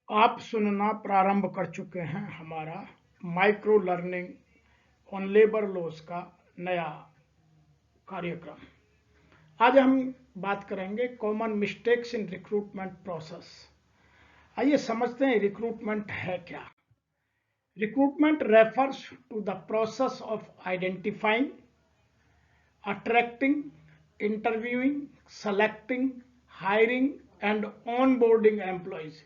आप सुनना प्रारंभ कर चुके हैं हमारा micro learning on labour laws का नया कार्यक्रम। आज हम बात करेंगे common mistakes in recruitment process. आइए समझते हैं रिक्रूटमेंट है क्या। Recruitment refers to the process of identifying, attracting, interviewing, selecting, hiring and onboarding employees.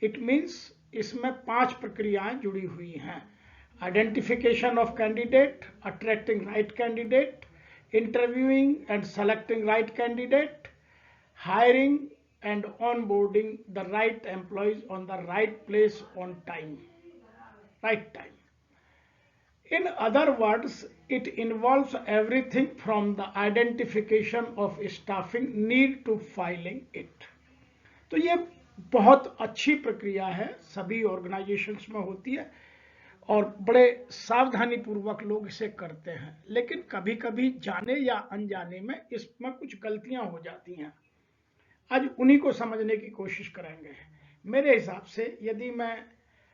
It means इसमें 5 प्रक्रियाएं जुड़ी हुई हैं। Identification of candidate, attracting right candidate, interviewing and selecting right candidate, hiring and onboarding the right employees on the right place on time, right time. In other words, it involves everything from the identification of staffing need to filing it. तो ये बहुत अच्छी प्रक्रिया है, सभी organisations में होती है और बड़े सावधानी पूर्वक लोग इसे करते हैं, लेकिन कभी कभी जाने या अनजाने में इसमें कुछ गलतियां हो जाती हैं। आज उन्हीं को समझने की कोशिश करेंगे। मेरे हिसाब से यदि मैं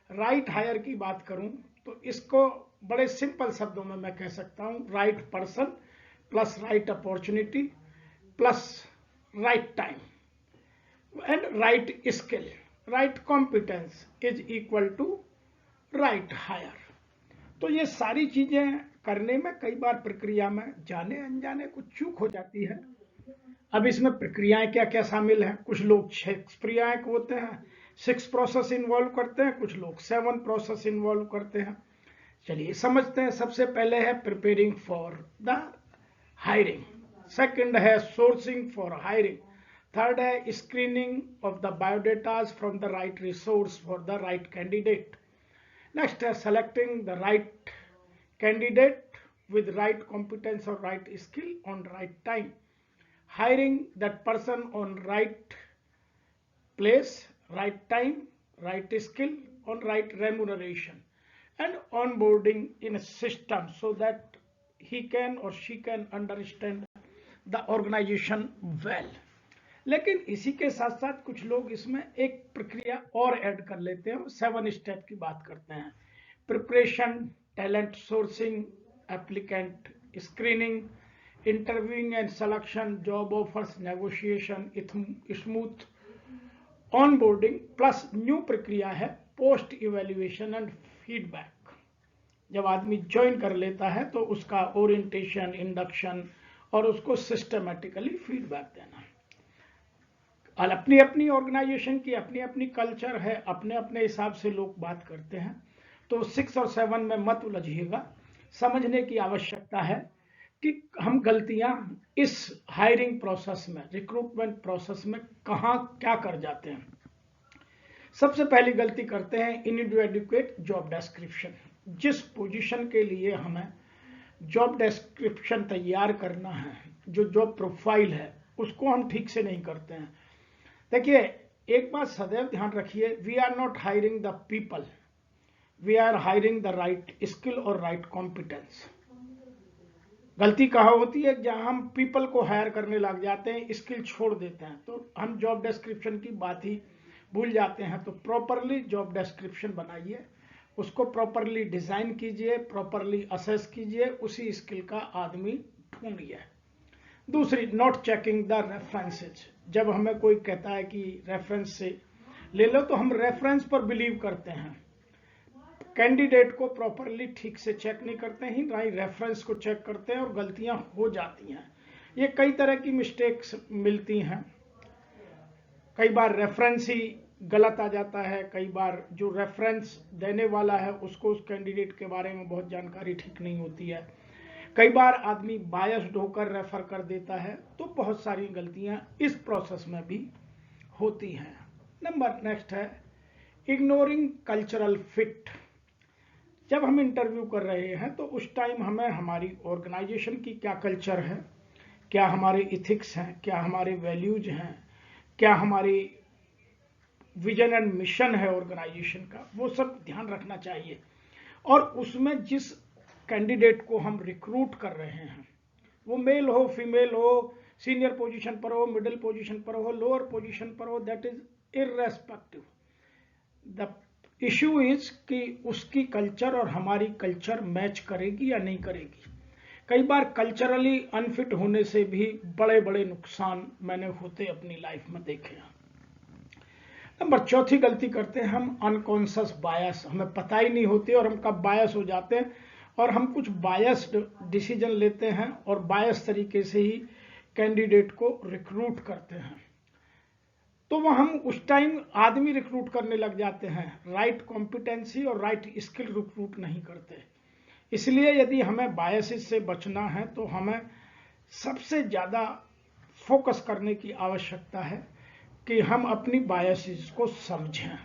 राइट हायर की बात करूं तो इसको बड़े सिंपल शब्दों में मैं कह सकता हूं, right person plus right opportunity plus right time and right skill, right competence is equal to right hire. तो ये सारी चीजें करने में कई बार प्रक्रिया में जाने अनजाने कुछ चूक हो जाती है। अब इसमें प्रक्रियाएं क्या क्या शामिल हैं। कुछ लोग 6 प्रक्रियाएं होते हैं, 6 प्रोसेस इन्वॉल्व करते हैं, कुछ लोग 7 प्रोसेस इन्वॉल्व करते हैं। चलिए समझते हैं। सबसे पहले है preparing for the hiring, second है सोर्सिंग फॉर हायरिंग, थर्ड है screening of the biodatas from the right resource for the right candidate, next है selecting the right candidate with right competence or right skill on right time, hiring that person on right place, right time, right skill, on right remuneration, and onboarding in a system so that he can or she can understand the organization well. लेकिन इसी के साथ साथ कुछ लोग इसमें एक प्रक्रिया और ऐड कर लेते हैं, 7 स्टेप की बात करते हैं। Preparation, talent sourcing, applicant screening, interviewing and selection, job offers, negotiation, smooth onboarding, plus new प्रक्रिया है पोस्ट इवैल्यूएशन एंड फीडबैक। जब आदमी ज्वाइन कर लेता है तो उसका ओरिएंटेशन, इंडक्शन और उसको सिस्टमेटिकली फीडबैक देना। और अपनी अपनी ऑर्गेनाइजेशन की अपनी अपनी कल्चर है, अपने अपने हिसाब से लोग बात करते हैं, तो 6 और 7 में मत उलझिएगा। समझने की आवश्यकता है कि हम गलतियां इस हायरिंग प्रोसेस में, रिक्रूटमेंट प्रोसेस में कहां क्या कर जाते हैं। सबसे पहली गलती करते हैं इनएडिक्वेट जॉब डिस्क्रिप्शन। जिस पोजीशन के लिए हमें जॉब डिस्क्रिप्शन तैयार करना है, जो जॉब प्रोफाइल है, उसको हम ठीक से नहीं करते हैं। देखिए, एक बात सदैव ध्यान रखिए, we are not hiring the people, we are hiring the right skill और राइट कॉम्पिटेंस। गलती कहाँ होती है, जहां हम पीपल को हायर करने लग जाते हैं, स्किल छोड़ देते हैं, तो हम जॉब डिस्क्रिप्शन की बात ही भूल जाते हैं। तो प्रॉपरली जॉब डिस्क्रिप्शन बनाइए, उसको प्रॉपरली डिजाइन कीजिए, प्रॉपरली असेस कीजिए, उसी स्किल का आदमी ढूंढिए। दूसरी, नॉट चेकिंग द रेफरेंसेज। जब हमें कोई कहता है कि रेफरेंस से ले लो, तो हम रेफरेंस पर बिलीव करते हैं, कैंडिडेट को प्रॉपरली ठीक से चेक नहीं करते हैं, ना ही रेफरेंस को चेक करते हैं, और गलतियां हो जाती हैं। ये कई तरह की मिस्टेक्स मिलती हैं। कई बार रेफरेंस ही गलत आ जाता है, कई बार जो रेफरेंस देने वाला है उसको उस कैंडिडेट के बारे में बहुत जानकारी ठीक नहीं होती है, कई बार आदमी बायस्ड होकर रेफर कर देता है। तो बहुत सारी गलतियां इस प्रोसेस में भी होती हैं। नंबर नेक्स्ट है इग्नोरिंग कल्चरल फिट। जब हम इंटरव्यू कर रहे हैं तो उस टाइम हमें हमारी ऑर्गेनाइजेशन की क्या कल्चर है, क्या हमारे इथिक्स हैं, क्या हमारे वैल्यूज हैं, क्या हमारी विजन एंड मिशन है ऑर्गेनाइजेशन का, वो सब ध्यान रखना चाहिए। और उसमें जिस कैंडिडेट को हम रिक्रूट कर रहे हैं, वो मेल हो, फीमेल हो, सीनियर पोजीशन पर हो, मिडिल पोजीशन पर हो, लोअर पोजीशन पर हो, that is irrespective. The issue is कि उसकी कल्चर और हमारी कल्चर मैच करेगी या नहीं करेगी। कई बार कल्चरली अनफिट होने से भी बड़े बड़े नुकसान मैंने होते अपनी लाइफ में देखे हैं। नंबर चौथी गलती करते हैं हम अनकॉन्शियस बायस, हमें पता ही नहीं होती और हम कब बायस हो जाते हैं और हम कुछ बायस्ड डिसीजन लेते हैं और बायस तरीके से ही कैंडिडेट को रिक्रूट करते हैं। तो वह हम उस टाइम आदमी रिक्रूट करने लग जाते हैं, राइट कॉम्पिटेंसी और राइट स्किल रिक्रूट नहीं करते। इसलिए यदि हमें बायसेस से बचना है तो हमें सबसे ज़्यादा फोकस करने की आवश्यकता है कि हम अपनी बायसेस को समझें,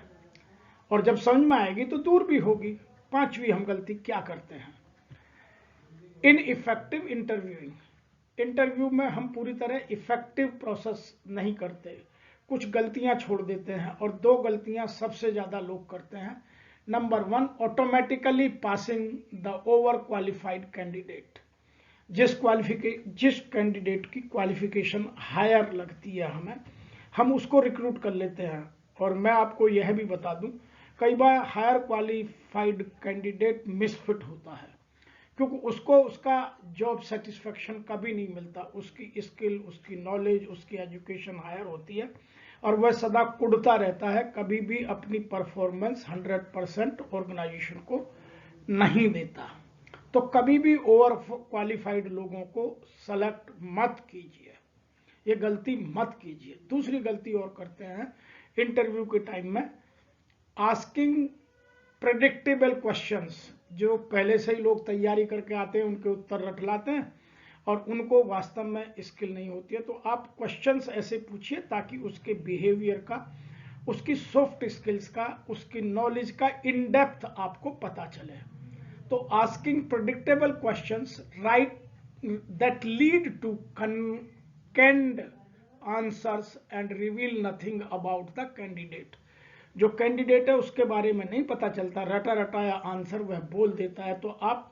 और जब समझ में आएगी तो दूर भी होगी। पांचवी हम गलती क्या करते हैं, इनइफेक्टिव इंटरव्यूइंग। इंटरव्यू में हम पूरी तरह इफेक्टिव प्रोसेस नहीं करते, कुछ गलतियां छोड़ देते हैं, और दो गलतियां सबसे ज्यादा लोग करते हैं। Number 1, automatically passing the over qualified candidate. जिस कैंडिडेट की क्वालिफिकेशन हायर लगती है हम उसको रिक्रूट कर लेते हैं। और मैं आपको यह भी बता दूं, कई बार हायर क्वालिफाइड कैंडिडेट मिसफिट होता है, क्योंकि उसको उसका जॉब सेटिस्फेक्शन कभी नहीं मिलता। उसकी स्किल, उसकी नॉलेज, उसकी एजुकेशन हायर होती है और वह सदा कुड़ता रहता है, कभी भी अपनी परफॉर्मेंस 100% ऑर्गेनाइजेशन को नहीं देता। तो कभी भी ओवर क्वालिफाइड लोगों को सेलेक्ट मत कीजिए, ये गलती मत कीजिए। दूसरी गलती और करते हैं इंटरव्यू के टाइम में, आस्किंग प्रेडिक्टेबल क्वेश्चंस। जो पहले से ही लोग तैयारी करके आते हैं उनके उत्तर रट लाते हैं और उनको वास्तव में स्किल नहीं होती है। तो आप क्वेश्चंस ऐसे पूछिए ताकि उसके बिहेवियर का, उसकी सॉफ्ट स्किल्स का, उसकी नॉलेज का इन डेप्थ आपको पता चले। तो asking predictable questions right that lead to canned answers and reveal nothing about the candidate. जो कैंडिडेट है उसके बारे में नहीं पता चलता, रटा रटाया आंसर वह बोल देता है। तो आप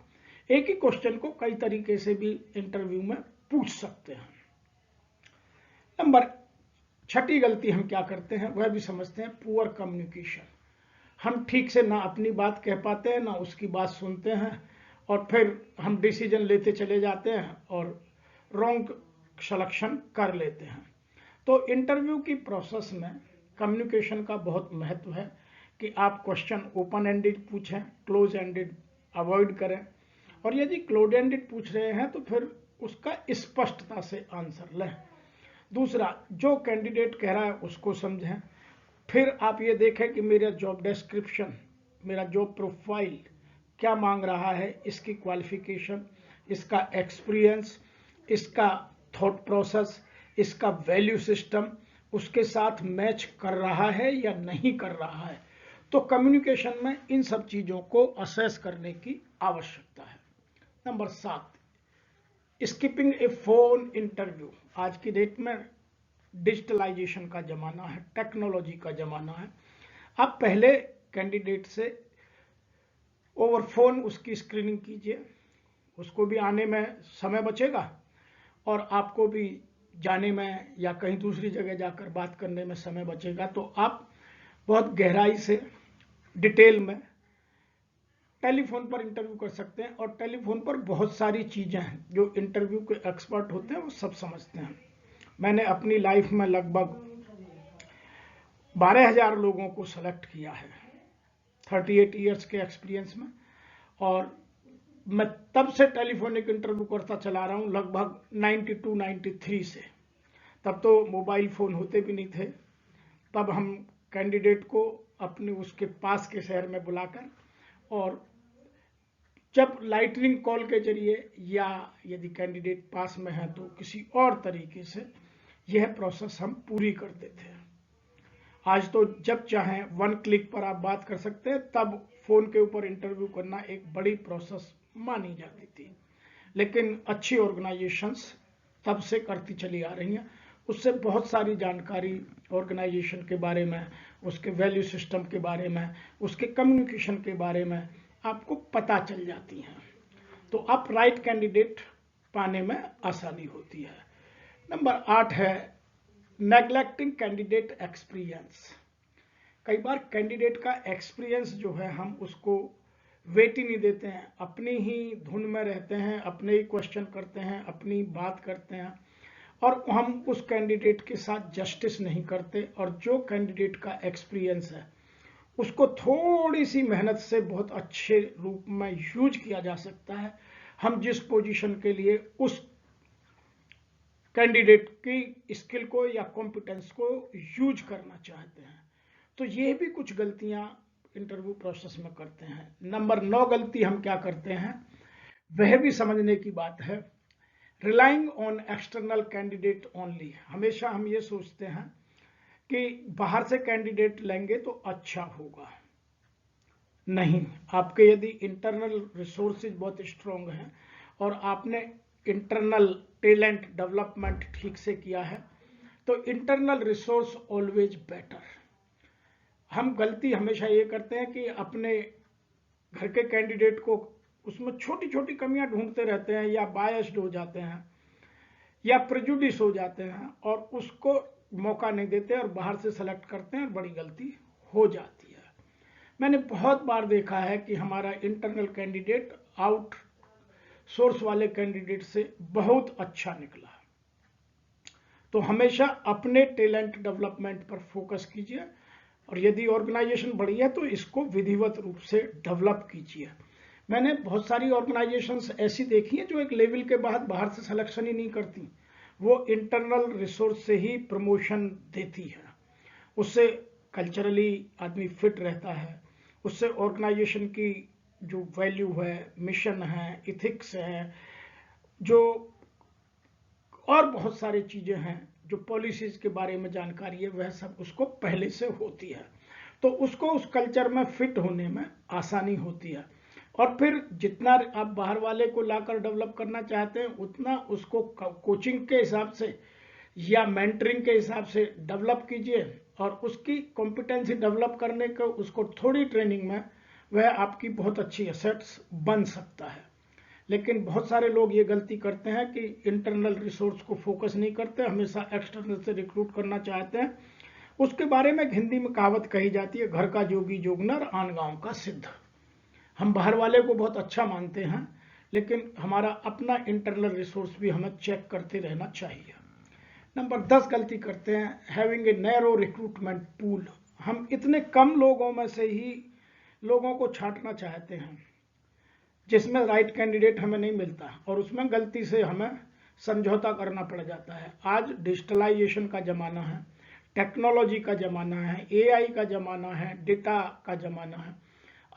एक ही क्वेश्चन को कई तरीके से भी इंटरव्यू में पूछ सकते हैं। नंबर 6 गलती हम क्या करते हैं वह भी समझते हैं, पुअर कम्युनिकेशन। हम ठीक से ना अपनी बात कह पाते हैं ना उसकी बात सुनते हैं, और फिर हम डिसीजन लेते चले जाते हैं और रॉन्ग सिलेक्शन कर लेते हैं। तो इंटरव्यू की प्रोसेस में कम्युनिकेशन का बहुत महत्व है कि आप क्वेश्चन ओपन एंडेड पूछें, क्लोज एंडेड अवॉइड करें, और यदि क्लोज एंडेड पूछ रहे हैं तो फिर उसका स्पष्टता से आंसर लें। दूसरा, जो कैंडिडेट कह रहा है उसको समझें। फिर आप ये देखें कि मेरा जॉब डिस्क्रिप्शन, मेरा जॉब प्रोफाइल क्या मांग रहा है, इसकी क्वालिफिकेशन, इसका एक्सपीरियंस, इसका थॉट प्रोसेस, इसका वैल्यू सिस्टम उसके साथ मैच कर रहा है या नहीं कर रहा है। तो कम्युनिकेशन में इन सब चीजों को असेस करने की आवश्यकता है। नंबर 7, स्किपिंग ए फोन इंटरव्यू। आज की डेट में डिजिटलाइजेशन का जमाना है, टेक्नोलॉजी का जमाना है। आप पहले कैंडिडेट से ओवर फोन उसकी स्क्रीनिंग कीजिए, उसको भी आने में समय बचेगा और आपको भी जाने में या कहीं दूसरी जगह जाकर बात करने में समय बचेगा। तो आप बहुत गहराई से डिटेल में टेलीफोन पर इंटरव्यू कर सकते हैं, और टेलीफोन पर बहुत सारी चीजें हैं जो इंटरव्यू के एक्सपर्ट होते हैं वो सब समझते हैं। मैंने अपनी लाइफ में लगभग 12,000 लोगों को सेलेक्ट किया है 38 इयर्स के एक्सपीरियंस में, और मैं तब से टेलीफोनिक इंटरव्यू करता चला रहा हूं, लगभग 92-93 से। तब तो मोबाइल फोन होते भी नहीं थे। तब हम कैंडिडेट को अपने उसके पास के शहर में बुलाकर, और जब लाइटनिंग कॉल के जरिए या यदि कैंडिडेट पास में है तो किसी और तरीके से यह प्रोसेस हम पूरी कर देते हैं। आज तो जब चाहें 1 क्लिक पर आप बात कर सकते हैं, तब फोन के ऊपर इंटरव्यू करना एक बड़ी प्रोसेस मानी जाती थी, लेकिन अच्छी ऑर्गेनाइजेशंस तब से करती चली आ रही हैं। उससे बहुत सारी जानकारी ऑर्गेनाइजेशन के बारे में, उसके वैल्यू सिस्टम के बारे में, उसके कम्युनिकेशन के बारे में आपको पता चल जाती हैं। तो आप राइट कैंडिडेट पाने में आसानी होती है। नंबर 8 है नेग्लेक्टिंग कैंडिडेट एक्सपीरियंस। कई बार कैंडिडेट का एक्सपीरियंस जो है हम उसको वेट ही नहीं देते हैं, अपनी ही धुन में रहते हैं, अपने ही क्वेश्चन करते हैं, अपनी बात करते हैं और हम उस कैंडिडेट के साथ जस्टिस नहीं करते। और जो कैंडिडेट का एक्सपीरियंस है उसको थोड़ी सी मेहनत से बहुत अच्छे रूप में यूज किया जा सकता है। हम जिस पोजीशन के लिए उस कैंडिडेट की स्किल को या कॉम्पिटेंस को यूज करना चाहते हैं, तो ये भी कुछ गलतियां इंटरव्यू प्रोसेस में करते हैं। नंबर 9 गलती हम क्या करते हैं, वह भी समझने की बात है। Relying on external candidate only. हमेशा हम ये सोचते हैं कि बाहर से कैंडिडेट लेंगे तो अच्छा होगा। नहीं, आपके यदि इंटरनल रिसोर्सेज बहुत स्ट्रांग हैं और आपने इंटरनल टैलेंट डेवलपमेंट ठीक से किया है तो इंटरनल रिसोर्स ऑलवेज बेटर। हम गलती हमेशा ये करते हैं कि अपने घर के कैंडिडेट को उसमें छोटी छोटी कमियां ढूंढते रहते हैं या बायस्ड हो जाते हैं या प्रेजुडिस हो जाते हैं और उसको मौका नहीं देते और बाहर से सेलेक्ट करते हैं और बड़ी गलती हो जाती है। मैंने बहुत बार देखा है कि हमारा इंटरनल कैंडिडेट आउट सोर्स वाले कैंडिडेट से बहुत अच्छा निकला। तो हमेशा अपने टैलेंट डेवलपमेंट पर फोकस कीजिए और यदि ऑर्गेनाइजेशन बड़ी है तो इसको विधिवत रूप से डेवलप कीजिए। मैंने बहुत सारी ऑर्गेनाइजेशंस ऐसी देखी हैं जो एक लेवल के बाद बाहर से सिलेक्शन ही नहीं करती, वो इंटरनल रिसोर्स से ही प्रमोशन देती है। उससे कल्चरली आदमी फिट रहता है, उससे ऑर्गेनाइजेशन की जो वैल्यू है, मिशन है, इथिक्स है, जो और बहुत सारी चीजें हैं, जो पॉलिसीज के बारे में जानकारी है, वह सब उसको पहले से होती है। तो उसको उस कल्चर में फिट होने में आसानी होती है। और फिर जितना आप बाहर वाले को लाकर डेवलप करना चाहते हैं उतना उसको कोचिंग के हिसाब से या मेंटरिंग के हिसाब से डेवलप कीजिए और उसकी कॉम्पिटेंसी डेवलप करने को उसको थोड़ी ट्रेनिंग में वह आपकी बहुत अच्छी एसेट्स बन सकता है। लेकिन बहुत सारे लोग ये गलती करते हैं कि इंटरनल रिसोर्स को फोकस नहीं करते, हमेशा एक्सटर्नल से रिक्रूट करना चाहते हैं। उसके बारे में हिंदी में कहावत कही जाती है, घर का जोगी जोगनर आन गांव का सिद्ध। हम बाहर वाले को बहुत अच्छा मानते हैं लेकिन हमारा अपना इंटरनल रिसोर्स भी हमें चेक करते रहना चाहिए। नंबर 10 गलती करते हैं, having a narrow recruitment pool. हम इतने कम लोगों में से ही लोगों को छांटना चाहते हैं जिसमें राइट कैंडिडेट हमें नहीं मिलता और उसमें गलती से हमें समझौता करना पड़ जाता है। आज डिजिटलाइजेशन का जमाना है, टेक्नोलॉजी का जमाना है, एआई का जमाना है, डेटा का जमाना है।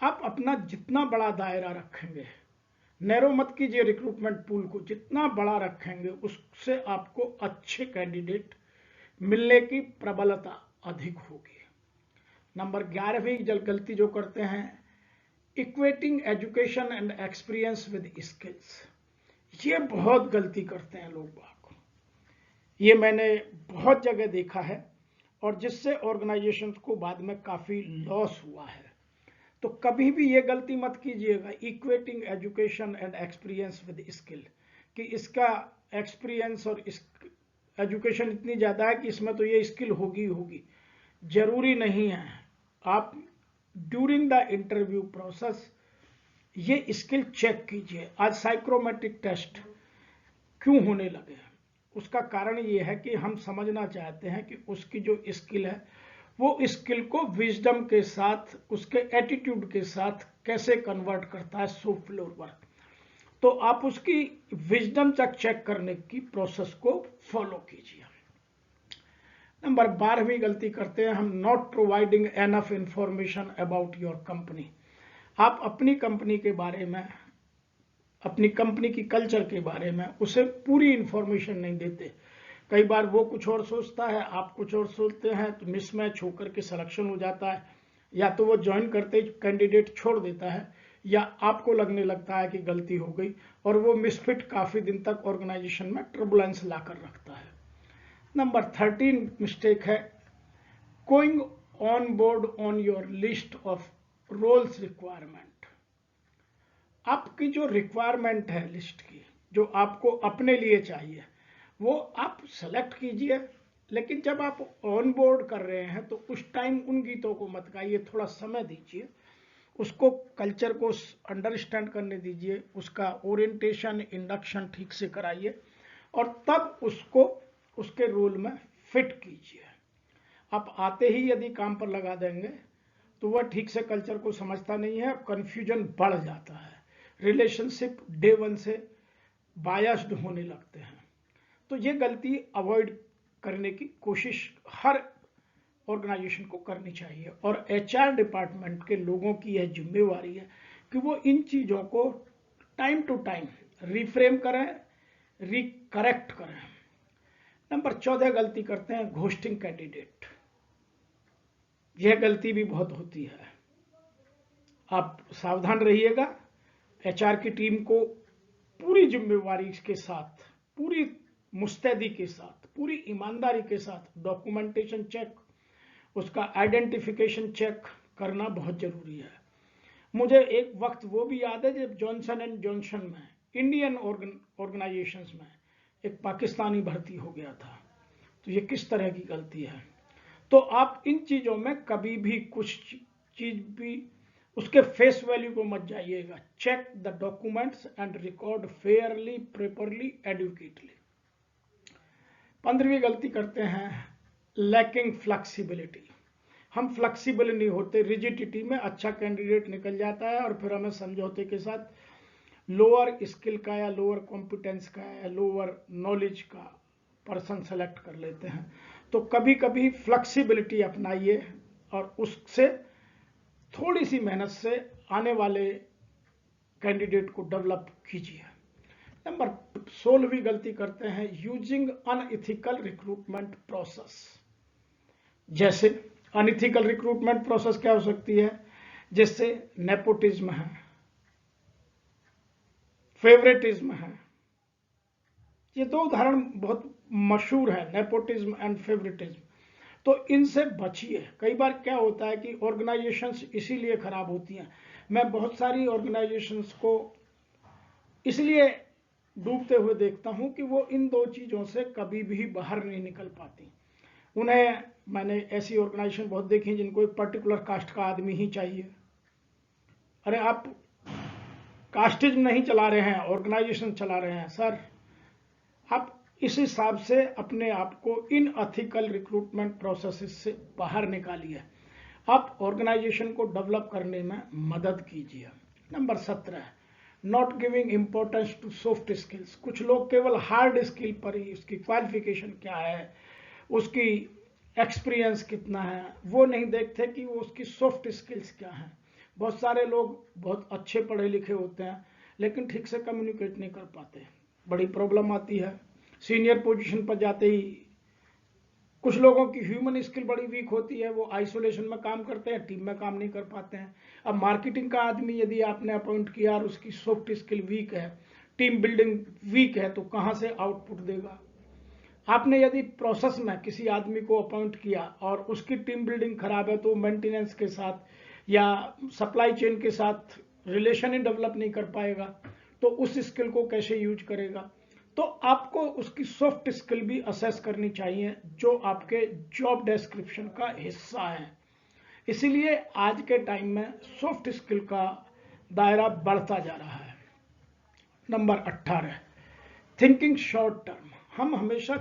आप अपना जितना बड़ा दायरा रखेंगे, नैरो मत कीजिए रिक्रूटमेंट पूल को, जितना बड़ा रखेंगे उससे आपको अच्छे कैंडिडेट मिलने की प्रबलता अधिक होगी। नंबर 11वीं गलती जो करते हैं, equating education and experience with skills. ये बहुत गलती करते हैं लोग बाग, ये मैंने बहुत जगह देखा है और जिससे ऑर्गेनाइजेशन को बाद में काफी लॉस हुआ है। तो कभी भी ये गलती मत कीजिएगा, equating education and experience with skill, कि इसका एक्सपीरियंस और एजुकेशन इतनी ज्यादा है कि इसमें तो ये स्किल होगी होगी, जरूरी नहीं है। आप ड्यूरिंग द इंटरव्यू प्रोसेस ये स्किल चेक कीजिए। आज साइकोमेट्रिक टेस्ट क्यों होने लगे, उसका कारण ये है कि हम समझना चाहते हैं कि उसकी जो स्किल है वो स्किल को विजडम के साथ, उसके एटीट्यूड के साथ कैसे कन्वर्ट करता है सॉफ्ट फ्लोर पर। तो आप उसकी विजडम तक चेक करने की प्रोसेस को फॉलो कीजिए। नंबर 12वीं गलती करते हैं हम, not providing enough information about your company. आप अपनी कंपनी के बारे में, अपनी कंपनी की कल्चर के बारे में उसे पूरी इंफॉर्मेशन नहीं देते। कई बार वो कुछ और सोचता है, आप कुछ और सोचते हैं, तो मिसमैच होकर के सिलेक्शन हो जाता है। या तो वो ज्वाइन करते ही कैंडिडेट छोड़ देता है या आपको लगने लगता है कि गलती हो गई और वो मिसफिट काफी दिन तक ऑर्गेनाइजेशन में ट्रबुलेंस लाकर रखता है। नंबर 13 मिस्टेक है, going on board on your list of roles requirement. आपकी जो रिक्वायरमेंट है लिस्ट की, जो आपको अपने लिए चाहिए, वो आप सेलेक्ट कीजिए लेकिन जब आप ऑन बोर्ड कर रहे हैं तो उस टाइम उन गीतों को मत गाइए, थोड़ा समय दीजिए, उसको कल्चर को अंडरस्टैंड करने दीजिए, उसका ओरिएंटेशन इंडक्शन ठीक से कराइए और तब उसको उसके रोल में फिट कीजिए। आप आते ही यदि काम पर लगा देंगे तो वह ठीक से कल्चर को समझता नहीं है, कंफ्यूजन बढ़ जाता है, रिलेशनशिप डे वन से बायस्ड होने लगते हैं। तो ये गलती अवॉइड करने की कोशिश हर ऑर्गेनाइजेशन को करनी चाहिए और एचआर डिपार्टमेंट के लोगों की यह जिम्मेवारी है कि वो इन चीज़ों को टाइम टू टाइम रिफ्रेम करें, रिकरेक्ट करें। नंबर 14 गलती करते हैं घोस्टिंग कैंडिडेट। यह गलती भी बहुत होती है, आप सावधान रहिएगा। एचआर की टीम को पूरी जिम्मेवारी के साथ, पूरी मुस्तैदी के साथ, पूरी ईमानदारी के साथ डॉक्यूमेंटेशन चेक, उसका आइडेंटिफिकेशन चेक करना बहुत जरूरी है। मुझे एक वक्त वो भी याद है जब जॉनसन एंड जॉनसन में, इंडियन ऑर्गेनाइजेशंस में एक पाकिस्तानी भर्ती हो गया था। तो ये किस तरह की गलती है। तो आप इन चीज़ों में कभी भी कुछ चीज़ भी उसके फेस वैल्यू को मत जाइएगा। Check the documents and record fairly, properly, adequately. 15वीं गलती करते हैं लैकिंग फ्लेक्सिबिलिटी। हम फ्लेक्सिबल नहीं होते, रिजिडिटी में अच्छा कैंडिडेट निकल जाता है और फिर हमें समझौते के साथ लोअर स्किल का या लोअर कॉम्पिटेंस का या लोअर नॉलेज का पर्सन सेलेक्ट कर लेते हैं। तो कभी कभी फ्लेक्सिबिलिटी अपनाइए और उससे थोड़ी सी मेहनत से आने वाले कैंडिडेट को डेवलप कीजिए। नंबर 16वीं गलती करते हैं यूजिंग अनइथिकल रिक्रूटमेंट प्रोसेस। जैसे अनइथिकल रिक्रूटमेंट प्रोसेस क्या हो सकती है, जैसे नेपोटिज्म है, फेवरेटिज्म है। ये दो उदाहरण बहुत मशहूर है, नेपोटिज्म एंड फेवरेटिज्म। तो इनसे बचिए। कई बार क्या होता है कि ऑर्गेनाइजेशंस इसीलिए खराब होती हैं। मैं बहुत सारी ऑर्गेनाइजेशंस को इसलिए डूबते हुए देखता हूं कि वो इन दो चीज़ों से कभी भी बाहर नहीं निकल पाती। उन्हें, मैंने ऐसी ऑर्गेनाइजेशन बहुत देखी जिनको एक पर्टिकुलर कास्ट का आदमी ही चाहिए। अरे आप कास्टिज्म नहीं चला रहे हैं, ऑर्गेनाइजेशन चला रहे हैं सर। आप इस हिसाब से अपने आप को इन एथिकल रिक्रूटमेंट प्रोसेसेस से बाहर निकालिए। आप ऑर्गेनाइजेशन को डेवलप करने में मदद कीजिए। Number 17, not giving importance to soft skills. कुछ लोग केवल हार्ड स्किल पर ही, उसकी क्वालिफिकेशन क्या है, उसकी एक्सपीरियंस कितना है, वो नहीं देखते कि वो उसकी सॉफ्ट स्किल्स क्या हैं। बहुत सारे लोग बहुत अच्छे पढ़े लिखे होते हैं लेकिन ठीक से कम्युनिकेट नहीं कर पाते, बड़ी प्रॉब्लम आती है। सीनियर पोजीशन पर जाते ही कुछ लोगों की ह्यूमन स्किल बड़ी वीक होती है, वो आइसोलेशन में काम करते हैं, टीम में काम नहीं कर पाते हैं। अब मार्केटिंग का आदमी यदि आपने अपॉइंट किया और उसकी सॉफ्ट स्किल वीक है, टीम बिल्डिंग वीक है, तो कहाँ से आउटपुट देगा। आपने यदि प्रोसेस में किसी आदमी को अपॉइंट किया और उसकी टीम बिल्डिंग खराब है, तो मेंटेनेंस के साथ या सप्लाई चेन के साथ रिलेशन ही डेवलप नहीं कर पाएगा, तो उस स्किल को कैसे यूज करेगा। तो आपको उसकी सॉफ्ट स्किल भी असेस करनी चाहिए जो आपके जॉब डिस्क्रिप्शन का हिस्सा है। इसीलिए आज के टाइम में सॉफ्ट स्किल का दायरा बढ़ता जा रहा है। Number 18, thinking short term. हम हमेशा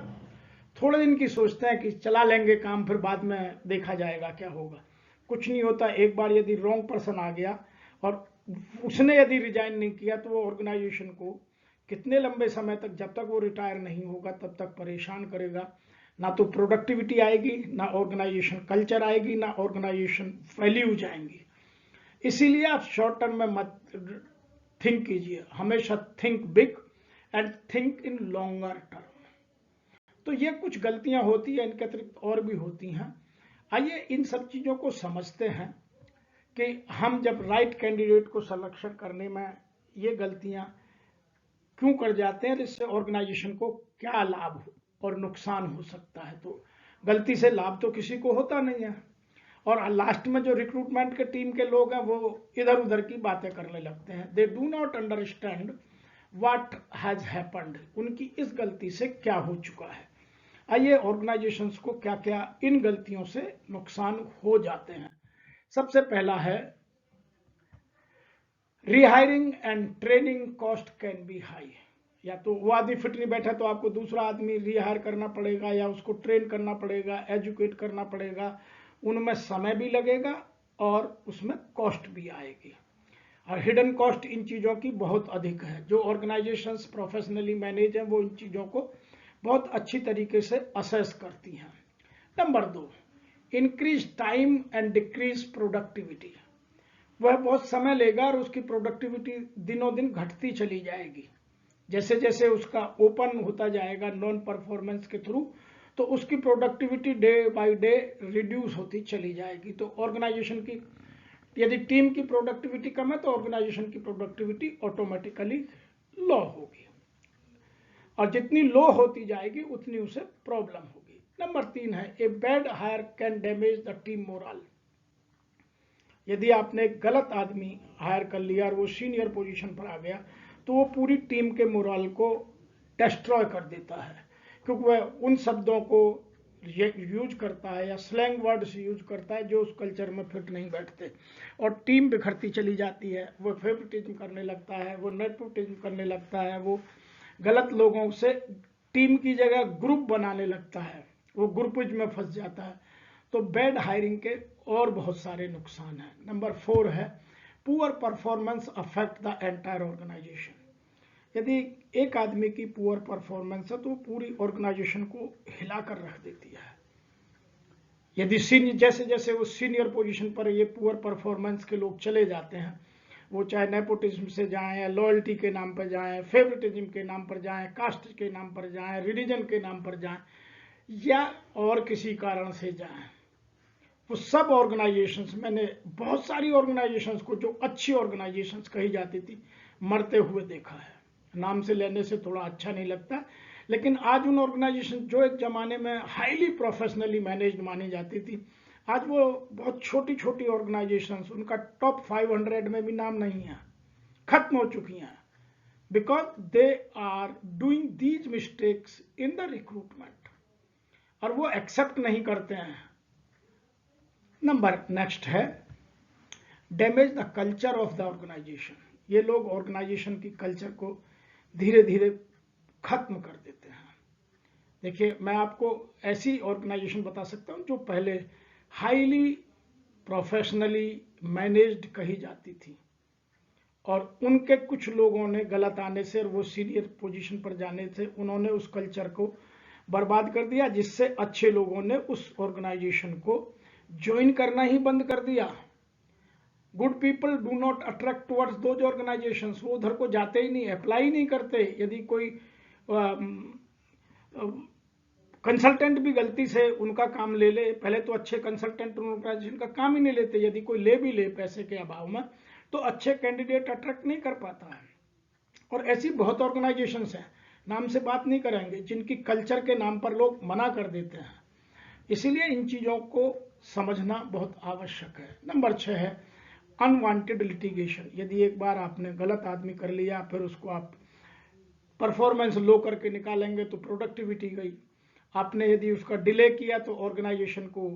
थोड़े दिन की सोचते हैं कि चला लेंगे काम, फिर बाद में देखा जाएगा क्या होगा। कुछ नहीं होता। एक बार यदि रॉन्ग पर्सन आ गया और उसने यदि रिजाइन नहीं किया तो वो ऑर्गेनाइजेशन को कितने लंबे समय तक, जब तक वो रिटायर नहीं होगा तब तक परेशान करेगा। ना तो प्रोडक्टिविटी आएगी, ना ऑर्गेनाइजेशन कल्चर आएगी, ना ऑर्गेनाइजेशन वैल्यूज आएंगी। इसीलिए आप शॉर्ट टर्म में मत थिंक कीजिए, हमेशा think big and think in longer term. तो ये कुछ गलतियां होती हैं, इनके अतिरिक्त और भी होती हैं। आइए इन सब चीज़ों को समझते हैं कि हम जब राइट कैंडिडेट को सिलेक्शन करने में ये गलतियां क्यों कर जाते हैं, इससे ऑर्गेनाइजेशन को क्या लाभ और नुकसान हो सकता है। तो गलती से लाभ तो किसी को होता नहीं है और लास्ट में जो रिक्रूटमेंट के टीम के लोग हैं वो इधर उधर की बातें करने लगते हैं। They do not understand what has happened. उनकी इस गलती से क्या हो चुका है। आइए ऑर्गेनाइजेशंस को क्या क्या इन गलतियों से नुकसान हो जाते हैं। सबसे पहला है rehiring and training cost can be high. या तो वो आदमी फिट नहीं बैठा तो आपको दूसरा आदमी रिहायर करना पड़ेगा या उसको ट्रेन करना पड़ेगा, एजुकेट करना पड़ेगा, उनमें समय भी लगेगा और उसमें कॉस्ट भी आएगी। और हिडन कॉस्ट इन चीज़ों की बहुत अधिक है। जो ऑर्गेनाइजेशंस प्रोफेशनली मैनेज हैं वो इन चीज़ों को बहुत अच्छी तरीके से असेस करती हैं। Number 2, increase time and decrease productivity. वह बहुत समय लेगा और उसकी प्रोडक्टिविटी दिनों दिन घटती चली जाएगी। जैसे जैसे उसका ओपन होता जाएगा नॉन परफॉर्मेंस के थ्रू, तो उसकी productivity day by day reduce होती चली जाएगी। तो ऑर्गेनाइजेशन की यदि टीम की प्रोडक्टिविटी कम है तो ऑर्गेनाइजेशन की प्रोडक्टिविटी ऑटोमेटिकली लो होगी, और जितनी लो होती जाएगी उतनी उसे प्रॉब्लम होगी। नंबर 3 है a bad hire can damage the team morale. यदि आपने एक गलत आदमी हायर कर लिया और वो सीनियर पोजीशन पर आ गया तो वो पूरी टीम के मोरल को डिस्ट्रॉय कर देता है, क्योंकि वह उन शब्दों को यूज करता है या स्लैंग वर्ड्स यूज करता है जो उस कल्चर में फिट नहीं बैठते, और टीम बिखरती चली जाती है। वो फेवरेटिज्म करने लगता है, वो नेपोटिज्म करने लगता है, वो गलत लोगों से टीम की जगह ग्रुप बनाने लगता है, वो ग्रुपिज्म में फंस जाता है। तो बैड हायरिंग के और बहुत सारे नुकसान हैं। नंबर 4 है poor performance affect the entire organisation. यदि एक आदमी की पुअर परफॉर्मेंस है तो पूरी ऑर्गेनाइजेशन को हिलाकर रख देती है। यदि जैसे जैसे वो सीनियर पोजीशन पर ये पुअर परफॉर्मेंस के लोग चले जाते हैं, वो चाहे नेपोटिज्म से जाएं या लॉयल्टी के नाम पर जाएं, फेवरेटिज्म के नाम पर जाएं, कास्ट के नाम पर जाएं, रिलीजन के नाम पर जाएं या और किसी कारण से जाएं, वो सब ऑर्गेनाइजेशंस, मैंने बहुत सारी ऑर्गेनाइजेशंस को जो अच्छी ऑर्गेनाइजेशंस कही जाती थी मरते हुए देखा है। नाम से लेने से थोड़ा अच्छा नहीं लगता, लेकिन आज उन ऑर्गेनाइजेशन जो एक जमाने में हाईली प्रोफेशनली मैनेज्ड मानी जाती थी, आज वो बहुत छोटी छोटी ऑर्गेनाइजेशंस, उनका टॉप 500 में भी नाम नहीं है, खत्म हो चुकी हैं, because they are doing these mistakes in the recruitment, और वो एक्सेप्ट नहीं करते हैं। नंबर नेक्स्ट है damage the culture of the organisation. ये लोग ऑर्गेनाइजेशन की कल्चर को धीरे धीरे खत्म कर देते हैं। देखिए, मैं आपको ऐसी ऑर्गेनाइजेशन बता सकता हूं जो पहले हाईली प्रोफेशनली मैनेज्ड कही जाती थी, और उनके कुछ लोगों ने गलत आने से और वो सीनियर पोजीशन पर जाने से उन्होंने उस कल्चर को बर्बाद कर दिया, जिससे अच्छे लोगों ने उस ऑर्गेनाइजेशन को ज्वाइन करना ही बंद कर दिया। Good people do not attract towards those organisations. वो उधर को जाते ही नहीं, अप्लाई नहीं करते। यदि कोई कंसल्टेंट भी गलती से उनका काम ले ले, पहले तो अच्छे कंसल्टेंट ऑर्गेनाइजेशन का काम ही नहीं लेते, यदि कोई ले भी ले पैसे के अभाव में तो अच्छे कैंडिडेट अट्रैक्ट नहीं कर पाता है। और ऐसी बहुत ऑर्गेनाइजेशंस हैं, नाम से बात नहीं करेंगे, जिनकी कल्चर के नाम पर लोग मना कर देते हैं। इसीलिए इन चीज़ों को समझना बहुत आवश्यक है। नंबर 6 है अनवांटेड लिटिगेशन। यदि एक बार आपने गलत आदमी कर लिया, फिर उसको आप परफॉर्मेंस लो करके निकालेंगे तो प्रोडक्टिविटी गई। आपने यदि उसका डिले किया तो ऑर्गेनाइजेशन को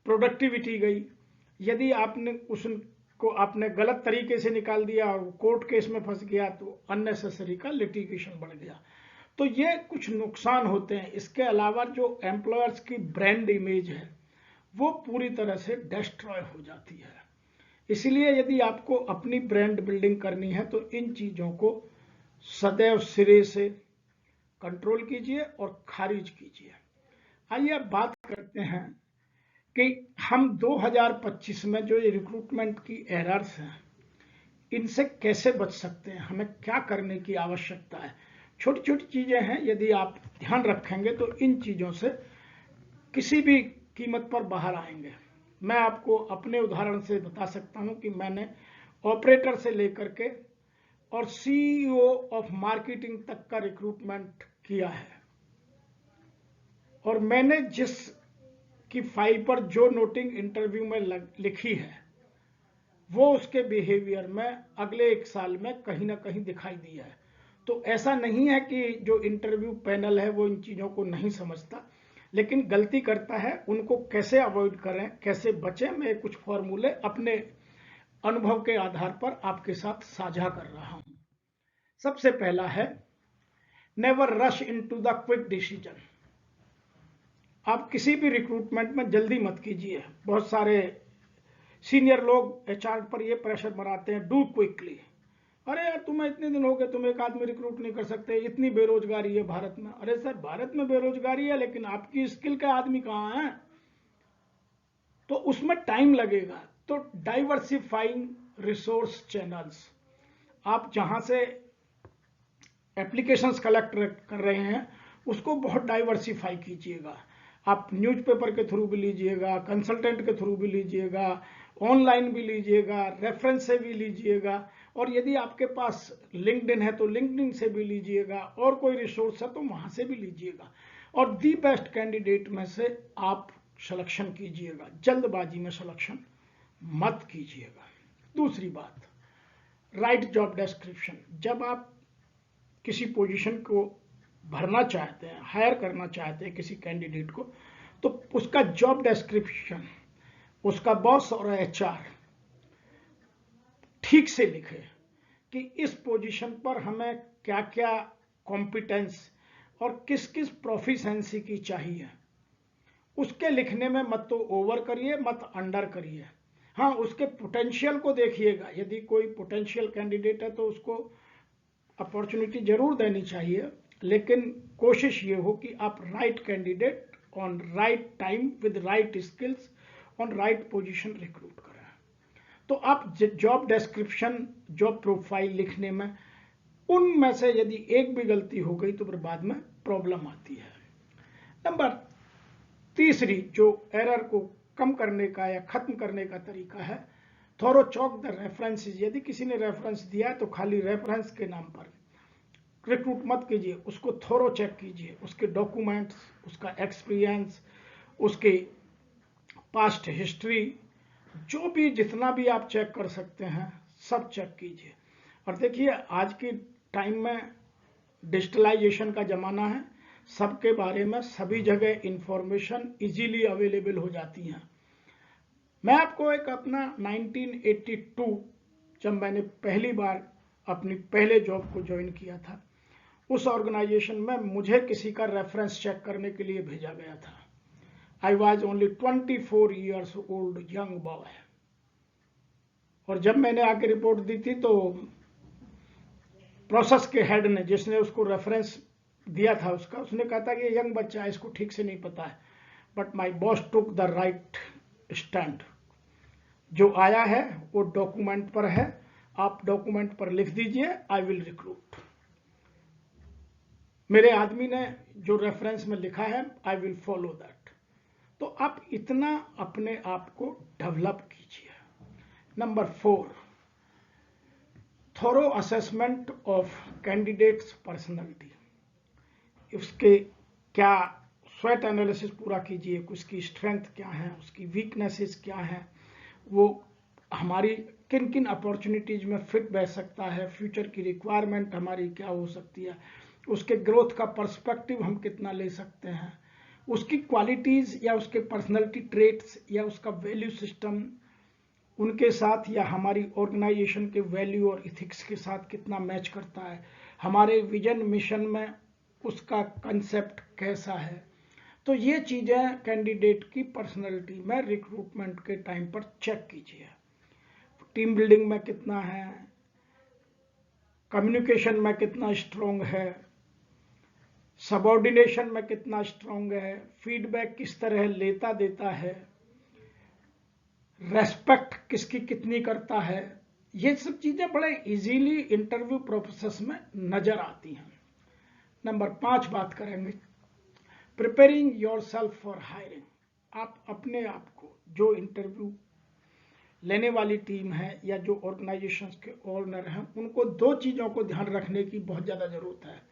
प्रोडक्टिविटी गई। यदि आपने उसको आपने गलत तरीके से निकाल दिया और कोर्ट केस में फंस गया तो अननेसेसरी का लिटिगेशन बढ़ गया। तो ये कुछ नुकसान होते हैं। इसके अलावा जो एम्प्लॉयर्स की ब्रांड इमेज है वो पूरी तरह से डिस्ट्रॉय हो जाती है। इसलिए यदि आपको अपनी ब्रांड बिल्डिंग करनी है तो इन चीज़ों को सदैव सिरे से कंट्रोल कीजिए और खारिज कीजिए। आइए अब बात करते हैं कि हम 2025 में जो ये रिक्रूटमेंट की एरर्स हैं इनसे कैसे बच सकते हैं, हमें क्या करने की आवश्यकता है। छोटी छोटी चीज़ें हैं, यदि आप ध्यान रखेंगे तो इन चीज़ों से किसी भी कीमत पर बाहर आएंगे। मैं आपको अपने उदाहरण से बता सकता हूं कि मैंने ऑपरेटर से लेकर के और सीईओ ऑफ मार्केटिंग तक का रिक्रूटमेंट किया है, और मैंने जिस की फाइल पर जो नोटिंग इंटरव्यू में लिखी है वो उसके बिहेवियर में अगले 1 साल में कहीं ना कहीं दिखाई दिया है। तो ऐसा नहीं है कि जो इंटरव्यू पैनल है वो इन चीज़ों को नहीं समझता, लेकिन गलती करता है। उनको कैसे अवॉइड करें, कैसे बचें, मैं कुछ फॉर्मूले अपने अनुभव के आधार पर आपके साथ साझा कर रहा हूं। सबसे पहला है never rush into the quick decision. आप किसी भी रिक्रूटमेंट में जल्दी मत कीजिए। बहुत सारे सीनियर लोग एचआर पर ये प्रेशर बनाते हैं, डू क्विकली। अरे यार, तुम्हें इतने दिन हो गए, तुम एक आदमी रिक्रूट नहीं कर सकते, इतनी बेरोजगारी है भारत में। अरे सर, भारत में बेरोजगारी है, लेकिन आपकी स्किल का आदमी कहाँ है? तो उसमें टाइम लगेगा। तो डाइवर्सिफाइंग रिसोर्स चैनल्स, आप जहां से एप्लीकेशंस कलेक्ट कर रहे हैं उसको बहुत डाइवर्सिफाई कीजिएगा। आप न्यूज़पेपर के थ्रू भी लीजिएगा, कंसल्टेंट के थ्रू भी लीजिएगा, ऑनलाइन भी लीजिएगा, रेफरेंस से भी लीजिएगा, और यदि आपके पास लिंक्डइन है तो लिंक्डइन से भी लीजिएगा, और कोई रिसोर्स है तो वहां से भी लीजिएगा, और दी बेस्ट कैंडिडेट में से आप सिलेक्शन कीजिएगा। जल्दबाजी में सिलेक्शन मत कीजिएगा। दूसरी बात, राइट जॉब डिस्क्रिप्शन। जब आप किसी पोजीशन को भरना चाहते हैं, हायर करना चाहते हैं किसी कैंडिडेट को, तो उसका जॉब डिस्क्रिप्शन उसका बॉस और एचआर ठीक से लिखे कि इस पोजीशन पर हमें क्या क्या कॉम्पिटेंस और किस किस प्रोफिशिएंसी की चाहिए। उसके लिखने में मत तो ओवर करिए, मत अंडर करिए। हाँ, उसके पोटेंशियल को देखिएगा। यदि कोई पोटेंशियल कैंडिडेट है तो उसको अपॉर्चुनिटी जरूर देनी चाहिए, लेकिन कोशिश ये हो कि आप right candidate on right time with right skills on right position recruit करें। तो आप जॉब डिस्क्रिप्शन, जॉब प्रोफाइल लिखने में उनमें से यदि एक भी गलती हो गई तो फिर बाद में प्रॉब्लम आती है। नंबर तीसरी जो एरर को कम करने का या खत्म करने का तरीका है, थोरो चॉक द रेफरेंसेस। यदि किसी ने रेफरेंस दिया है तो खाली रेफरेंस के नाम पर रिक्रूट मत कीजिए, उसको थोरो चेक कीजिए, उसके डॉक्यूमेंट्स, उसका एक्सपीरियंस, उसके पास्ट हिस्ट्री, जो भी जितना भी आप चेक कर सकते हैं सब चेक कीजिए। और देखिए, आज के टाइम में डिजिटलाइजेशन का जमाना है, सबके बारे में सभी जगह इंफॉर्मेशन इजीली अवेलेबल हो जाती हैं। मैं आपको एक अपना 1982 जब मैंने पहली बार अपनी पहले जॉब को ज्वाइन किया था, उस ऑर्गेनाइजेशन में मुझे किसी का रेफरेंस चेक करने के लिए भेजा गया था। I was only 24 years old young boy. और जब मैंने आके रिपोर्ट दी थी तो प्रोसेस के हेड ने, जिसने उसको रेफरेंस दिया था उसने कहा था कि ये यंग बच्चा है, इसको ठीक से नहीं पता है। But my boss took the right stand. जो आया है वो डॉक्यूमेंट पर है, आप डॉक्यूमेंट पर लिख दीजिए, आई विल रिक्रूट। मेरे आदमी ने जो रेफरेंस में लिखा है, आई विल फॉलो दैट। तो आप इतना अपने आप को डेवलप कीजिए। Number 4, thorough assessment of candidate's personality. उसके क्या स्वैट एनालिसिस पूरा कीजिए, उसकी स्ट्रेंथ क्या है, उसकी वीकनेसेस क्या है, वो हमारी किन किन अपॉर्चुनिटीज में फिट बैठ सकता है, फ्यूचर की रिक्वायरमेंट हमारी क्या हो सकती है, उसके ग्रोथ का पर्सपेक्टिव हम कितना ले सकते हैं, उसकी क्वालिटीज या उसके पर्सनैलिटी ट्रेट्स या उसका वैल्यू सिस्टम उनके साथ या हमारी ऑर्गेनाइजेशन के वैल्यू और इथिक्स के साथ कितना मैच करता है, हमारे विजन मिशन में उसका कंसेप्ट कैसा है। तो ये चीज़ें कैंडिडेट की पर्सनैलिटी में रिक्रूटमेंट के टाइम पर चेक कीजिए। टीम बिल्डिंग में कितना है, कम्युनिकेशन में कितना स्ट्रोंग है, सबऑर्डिनेशन में कितना स्ट्रोंग है, फीडबैक किस तरह लेता देता है, रेस्पेक्ट किसकी कितनी करता है। ये सब चीजें बड़े इजीली इंटरव्यू प्रोसेस में नजर आती हैं। नंबर 5 बात करेंगे, प्रिपेयरिंग योरसेल्फ फॉर हायरिंग। आप अपने आप को, जो इंटरव्यू लेने वाली टीम है या जो ऑर्गेनाइजेशंस के ओनर हैं, उनको 2 चीजों को ध्यान रखने की बहुत ज्यादा जरूरत है।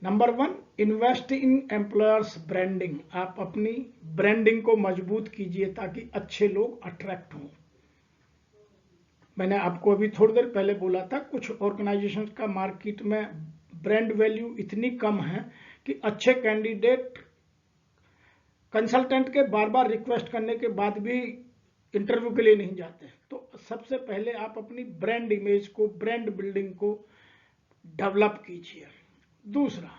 Number 1, invest in employers branding. आप अपनी ब्रांडिंग को मजबूत कीजिए ताकि अच्छे लोग अट्रैक्ट हों। मैंने आपको अभी थोड़ी देर पहले बोला था, कुछ ऑर्गेनाइजेशन का मार्केट में ब्रांड वैल्यू इतनी कम है कि अच्छे कैंडिडेट कंसल्टेंट के बार बार रिक्वेस्ट करने के बाद भी इंटरव्यू के लिए नहीं जाते। तो सबसे पहले आप अपनी ब्रांड इमेज को, ब्रांड बिल्डिंग को डेवलप कीजिए। दूसरा,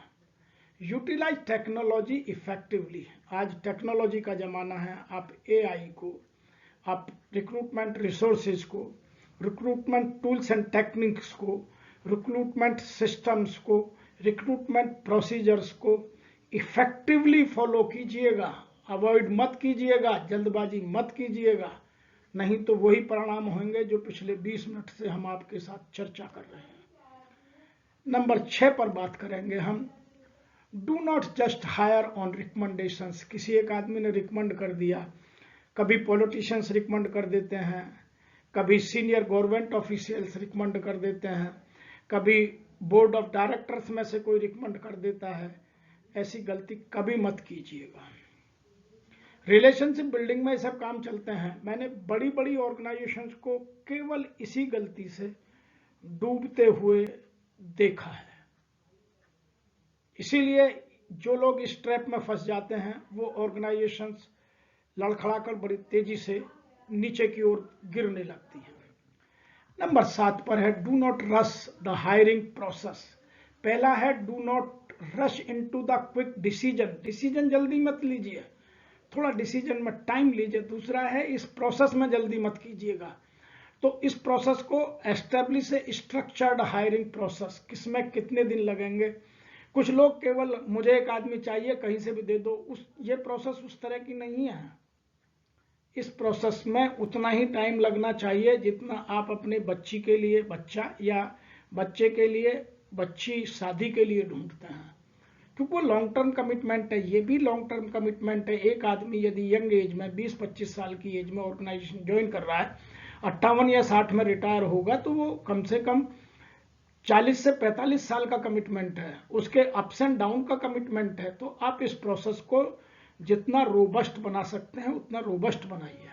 यूटिलाइज टेक्नोलॉजी इफेक्टिवली। आज टेक्नोलॉजी का जमाना है। आप एआई को, आप रिक्रूटमेंट रिसोर्सेज को, रिक्रूटमेंट टूल्स एंड टेक्निक्स को, रिक्रूटमेंट सिस्टम्स को, रिक्रूटमेंट प्रोसीजर्स को इफेक्टिवली फॉलो कीजिएगा। अवॉइड मत कीजिएगा, जल्दबाजी मत कीजिएगा, नहीं तो वही परिणाम होंगे जो पिछले 20 मिनट से हम आपके साथ चर्चा कर रहे हैं। नंबर 6 पर बात करेंगे हम। Do not just hire on recommendations. किसी एक आदमी ने रिकमेंड कर दिया, कभी पॉलिटिशियंस रिकमेंड कर देते हैं, कभी सीनियर गवर्नमेंट ऑफिशियल्स रिकमेंड कर देते हैं, कभी बोर्ड ऑफ डायरेक्टर्स में से कोई रिकमेंड कर देता है। ऐसी गलती कभी मत कीजिएगा। रिलेशनशिप बिल्डिंग में ये सब काम चलते हैं। मैंने बड़ी बड़ी ऑर्गेनाइजेशंस को केवल इसी गलती से डूबते हुए देखा है। इसीलिए जो लोग इस ट्रैप में फंस जाते हैं वो ऑर्गेनाइजेशंस लड़खड़ाकर बड़ी तेजी से नीचे की ओर गिरने लगती हैं। नंबर 7 पर है do not rush the hiring process. पहला है do not rush into the quick decision. Decision जल्दी मत लीजिए, थोड़ा डिसीजन में टाइम लीजिए। दूसरा है इस प्रोसेस में जल्दी मत कीजिएगा। तो इस प्रोसेस को एस्टेब्लिश स्ट्रक्चर्ड हायरिंग प्रोसेस। किसमें कितने दिन लगेंगे? कुछ लोग केवल मुझे एक आदमी चाहिए कहीं से भी दे दो, ये प्रोसेस उस तरह की नहीं है। इस प्रोसेस में उतना ही टाइम लगना चाहिए जितना आप अपने बच्ची के लिए बच्चा या बच्चे के लिए बच्ची शादी के लिए ढूंढते हैं, क्योंकि वो लॉन्ग टर्म कमिटमेंट है। ये भी लॉन्ग टर्म कमिटमेंट है। एक आदमी यदि यंग एज में 20-25 साल की एज में ऑर्गेनाइजेशन ज्वाइन कर रहा है, 58 या 60 में रिटायर होगा, तो वो कम से कम 40 से 45 साल का कमिटमेंट है, उसके अप्स एंड डाउन का कमिटमेंट है। तो आप इस प्रोसेस को जितना रोबस्ट बना सकते हैं उतना रोबस्ट बनाइए।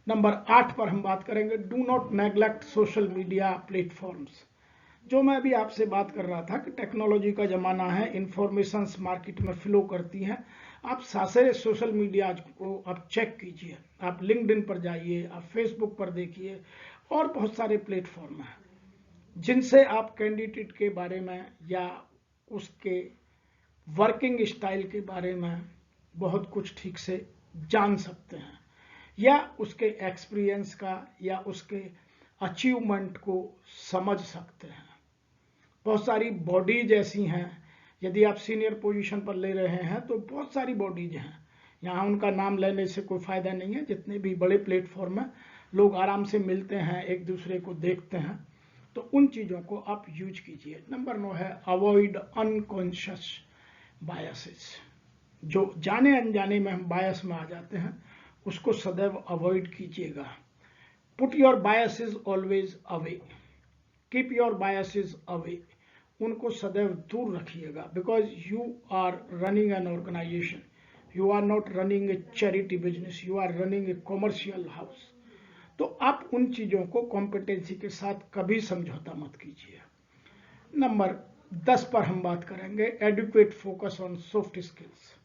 नंबर 8 पर हम बात करेंगे do not neglect social media platforms. जो मैं अभी आपसे बात कर रहा था कि टेक्नोलॉजी का जमाना है, इंफॉर्मेशंस मार्केट में फ्लो करती हैं। आप सारे सोशल मीडिया को आप चेक कीजिए। आप लिंक्डइन पर जाइए, आप फेसबुक पर देखिए, और बहुत सारे प्लेटफॉर्म हैं जिनसे आप कैंडिडेट के बारे में या उसके वर्किंग स्टाइल के बारे में बहुत कुछ ठीक से जान सकते हैं, या उसके एक्सपीरियंस का या उसके अचीवमेंट को समझ सकते हैं। बहुत सारी बॉडीज ऐसी हैं, यदि आप सीनियर पोजीशन पर ले रहे हैं तो बहुत सारी बॉडीज हैं, यहाँ उनका नाम लेने से कोई फायदा नहीं है। जितने भी बड़े प्लेटफॉर्म हैं, लोग आराम से मिलते हैं, एक दूसरे को देखते हैं, तो उन चीज़ों को आप यूज कीजिए। नंबर 9 है अवॉइड अनकॉन्शियस बायसेस। जो जाने अनजाने में हम बायस में आ जाते हैं, उसको सदैव अवॉइड कीजिएगा। Put your biases always away, keep your biases away, उनको सदैव दूर रखिएगा। Because you are running an organisation, you are not running a charity business, you are running a commercial house. तो आप उन चीज़ों को कॉम्पिटेंसी के साथ कभी समझौता मत कीजिए। नंबर 10 पर हम बात करेंगे educate focus on soft skills.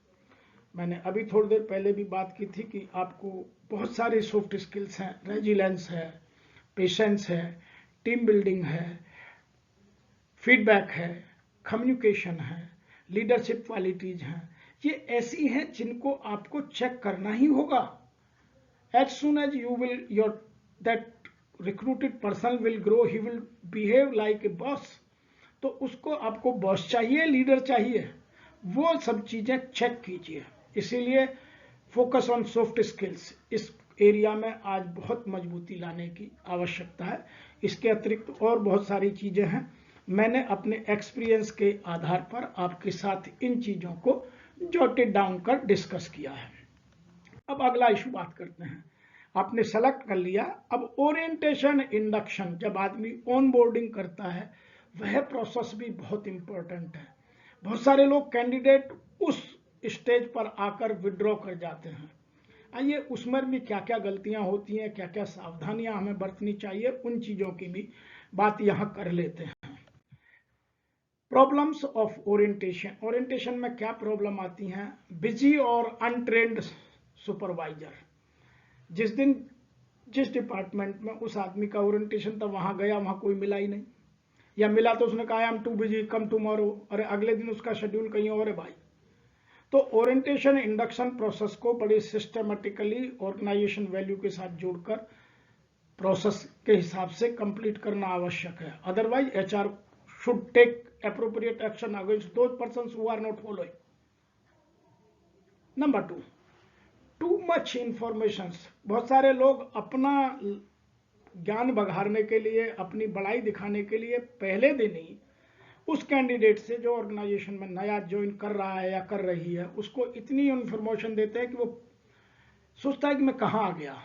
मैंने अभी थोड़ी देर पहले भी बात की थी कि आपको बहुत सारे सॉफ्ट स्किल्स हैं। रेजिलेंस है, पेशेंस है, टीम बिल्डिंग है, फीडबैक है, कम्युनिकेशन है, लीडरशिप क्वालिटीज हैं। ये ऐसी हैं जिनको आपको चेक करना ही होगा। As soon as you will, that recruited person will grow, he will behave like a boss. तो उसको आपको बॉस चाहिए, लीडर चाहिए, वो सब चीजें चेक कीजिए। इसीलिए फोकस ऑन सॉफ्ट स्किल्स, इस एरिया में आज बहुत मजबूती लाने की आवश्यकता है। इसके अतिरिक्त और बहुत सारी चीजें हैं, मैंने अपने एक्सपीरियंस के आधार पर आपके साथ इन चीजों को जॉटेड डाउन कर डिस्कस किया है। अब अगला इशू बात करते हैं। आपने सेलेक्ट कर लिया, अब ओरिएंटेशन इंडक्शन, जब आदमी ऑन बोर्डिंग करता है, वह प्रोसेस भी बहुत इंपॉर्टेंट है। बहुत सारे लोग कैंडिडेट उस स्टेज पर आकर विड्रॉ कर जाते हैं। आइए उसमें भी क्या क्या गलतियां होती हैं, क्या क्या सावधानियां हमें बरतनी चाहिए, उन चीजों की भी बात यहां कर लेते हैं। प्रॉब्लम्स ऑफ ओरिएंटेशन, ओरिएंटेशन में क्या प्रॉब्लम आती हैं? बिजी और अनट्रेंड सुपरवाइजर, जिस दिन जिस डिपार्टमेंट में उस आदमी का ओरिएंटेशन था वहां गया, वहां कोई मिला ही नहीं, या मिला तो उसने कहा I am too busy, come tomorrow, अरे अगले दिन उसका शेड्यूल कहीं और है भाई। तो ओरिएंटेशन इंडक्शन प्रोसेस को बड़ी सिस्टमेटिकली ऑर्गेनाइजेशन वैल्यू के साथ जोड़कर प्रोसेस के हिसाब से कंप्लीट करना आवश्यक है, otherwise HR should take appropriate action against those persons who are not following. Number 2, too much information. बहुत सारे लोग अपना ज्ञान बघारने के लिए, अपनी बड़ाई दिखाने के लिए पहले दिन ही उस कैंडिडेट से जो ऑर्गेनाइजेशन में नया ज्वाइन कर रहा है या कर रही है, उसको इतनी इंफॉर्मेशन देते हैं कि वो सोचता है कि मैं कहां आ गया,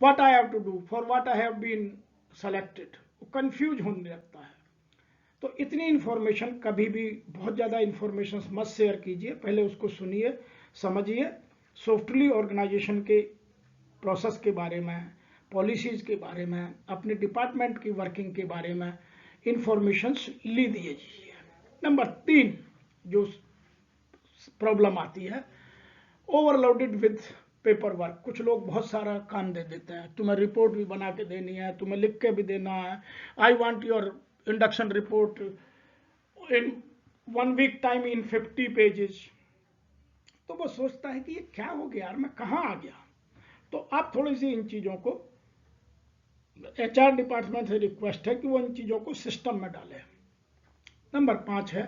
what I have to do, for what I have been selected, वो कंफ्यूज होने लगता है। तो इतनी इंफॉर्मेशन कभी भी, बहुत ज़्यादा इंफॉर्मेशन मत शेयर कीजिए, पहले उसको सुनिए, समझिए, सॉफ्टली ऑर्गेनाइजेशन के प्रोसेस के बारे में, पॉलिसीज के बारे में, अपने डिपार्टमेंट की वर्किंग के बारे में इंफॉर्मेशन ली दीजिए। नंबर 3 जो प्रॉब्लम आती है, ओवरलोडेड विद पेपर वर्क। कुछ लोग बहुत सारा काम दे देते हैं, तुम्हें रिपोर्ट भी बना के देनी है, तुम्हें लिख के भी देना है, I want your induction report in 1 week time in 50 pages. तो वो सोचता है कि ये क्या हो गया यार, मैं कहां आ गया। तो आप थोड़ी सी इन चीजों को, एचआर डिपार्टमेंट से रिक्वेस्ट है कि वो इन चीजों को सिस्टम में डाले। नंबर 5 है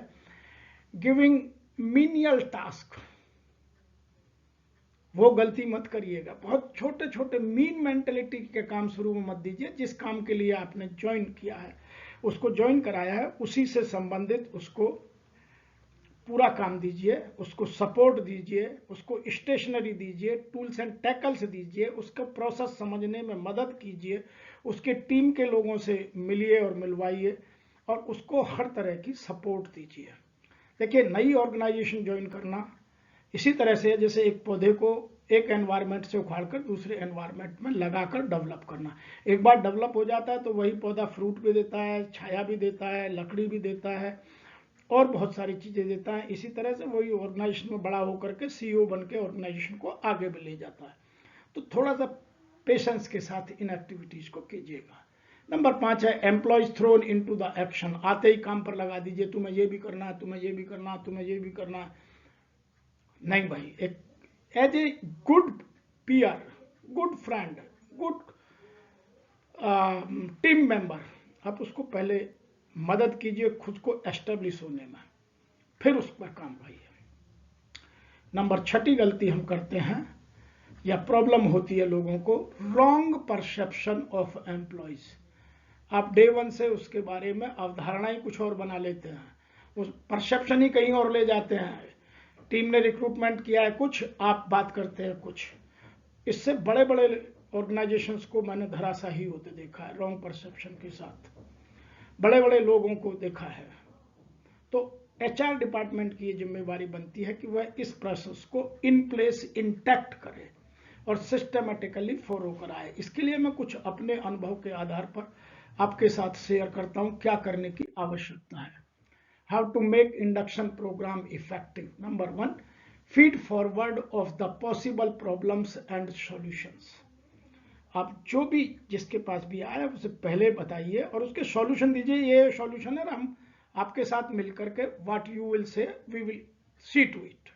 गिविंग मीनियल टास्क। वो गलती मत करिएगा, बहुत छोटे छोटे मीन मेंटेलिटी के काम शुरू में मत दीजिए। जिस काम के लिए आपने ज्वाइन किया है, उसको ज्वाइन कराया है, उसी से संबंधित उसको पूरा काम दीजिए, उसको सपोर्ट दीजिए, उसको स्टेशनरी दीजिए, टूल्स एंड टैकल्स दीजिए, उसका प्रोसेस समझने में मदद कीजिए, उसके टीम के लोगों से मिलिए और मिलवाइए, और उसको हर तरह की सपोर्ट दीजिए। देखिए, नई ऑर्गेनाइजेशन ज्वाइन करना इसी तरह से जैसे एक पौधे को एक एनवायरनमेंट से उखाड़कर दूसरे एनवायरनमेंट में लगाकर डेवलप करना। एक बार डेवलप हो जाता है तो वही पौधा फ्रूट भी देता है, छाया भी देता है, लकड़ी भी देता है, और बहुत सारी चीजें देता है। इसी तरह से वही ऑर्गेनाइजेशन में बड़ा होकर के सीईओ बन के ऑर्गेनाइजेशन को आगे भी ले जाता है। तो थोड़ा सा पेशेंस के साथ इन एक्टिविटीज को कीजिएगा। नंबर 5 है employees throne into the action. आते ही काम पर लगा दीजिए, तुम्हें ये भी करना है, तुम्हें ये भी करना है, तुम्हें ये भी करना है। नहीं भाई, एक as a good PR, good friend, good team member, आप उसको पहले मदद कीजिए खुद को एस्टेब्लिश होने में, फिर उस पर काम करिए। नंबर 6 गलती हम करते हैं या प्रॉब्लम होती है लोगों को, रॉन्ग परसेप्शन ऑफ एम्प्लॉयज। आप डे 1 से उसके बारे में अवधारणा ही कुछ और बना लेते हैं, उस परसेप्शन ही कहीं और ले जाते हैं। टीम ने रिक्रूटमेंट किया है कुछ, आप बात करते हैं कुछ। इससे बड़े बड़े ऑर्गेनाइजेशंस को मैंने धराशायी होते देखा है, रॉन्ग परसेप्शन के साथ बड़े बड़े लोगों को देखा है। तो एचआर डिपार्टमेंट की ये जिम्मेवारी बनती है कि वह इस प्रोसेस को इन प्लेस इंटैक्ट करे और सिस्टमेटिकली फॉलो कराए। इसके लिए मैं कुछ अपने अनुभव के आधार पर आपके साथ शेयर करता हूं क्या करने की आवश्यकता है। How to make induction program effective. Number 1, feed forward of the possible problems and solutions. आप जो भी जिसके पास भी आए उसे पहले बताइए और उसके सॉल्यूशन दीजिए, ये सॉल्यूशन है, हम आपके साथ मिलकर के what you will say we will see to it.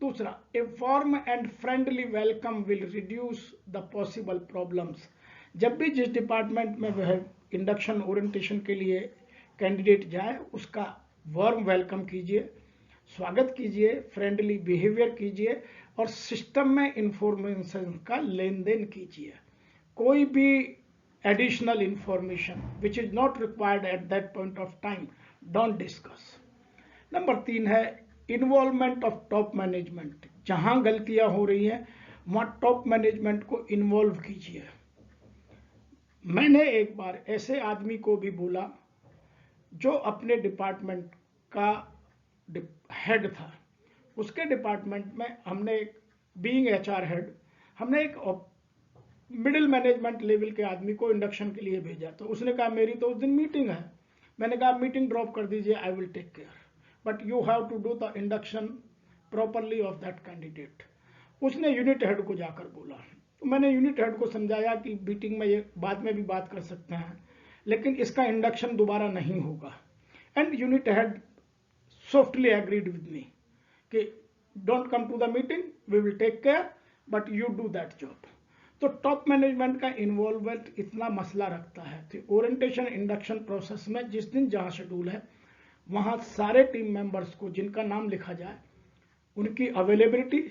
दूसरा, a warm and friendly welcome will reduce the possible problems. जब भी जिस डिपार्टमेंट में वह इंडक्शन ओरिएंटेशन के लिए कैंडिडेट जाए, उसका वार्म वेलकम कीजिए, स्वागत कीजिए, फ्रेंडली बिहेवियर कीजिए और सिस्टम में इंफॉर्मेशन का लेन देन कीजिए। कोई भी additional information which is not required at that point of time don't discuss. Number 3 है इन्वॉल्वमेंट ऑफ टॉप मैनेजमेंट। जहां गलतियां हो रही हैं वहां टॉप मैनेजमेंट को इन्वॉल्व कीजिए। मैंने एक बार ऐसे आदमी को भी बोला जो अपने डिपार्टमेंट का हेड था, उसके डिपार्टमेंट में हमने एक बीइंग एचआर हेड, हमने एक मिडिल मैनेजमेंट लेवल के आदमी को इंडक्शन के लिए भेजा। तो उसने कहा मेरी तो उस दिन मीटिंग है। मैंने कहा मीटिंग ड्रॉप कर दीजिए, I will take care, but you have to do the induction properly of that candidate. उसने यूनिट हेड को जाकर बोला। तो मैंने यूनिट हेड को समझाया कि मीटिंग में ये बाद में भी बात कर सकते हैं, लेकिन इसका इंडक्शन दोबारा नहीं होगा। And unit head softly agreed with me कि don't come to the meeting, we will take care, but you do that job. तो टॉप मैनेजमेंट का इन्वॉल्वमेंट इतना मसला रखता है। तो ओरिएंटेशन इंडक्शन प्रोसेस में जिस दिन जहां शेड्यूल है वहां सारे टीम मेंबर्स को जिनका नाम लिखा जाए उनकी अवेलेबिलिटी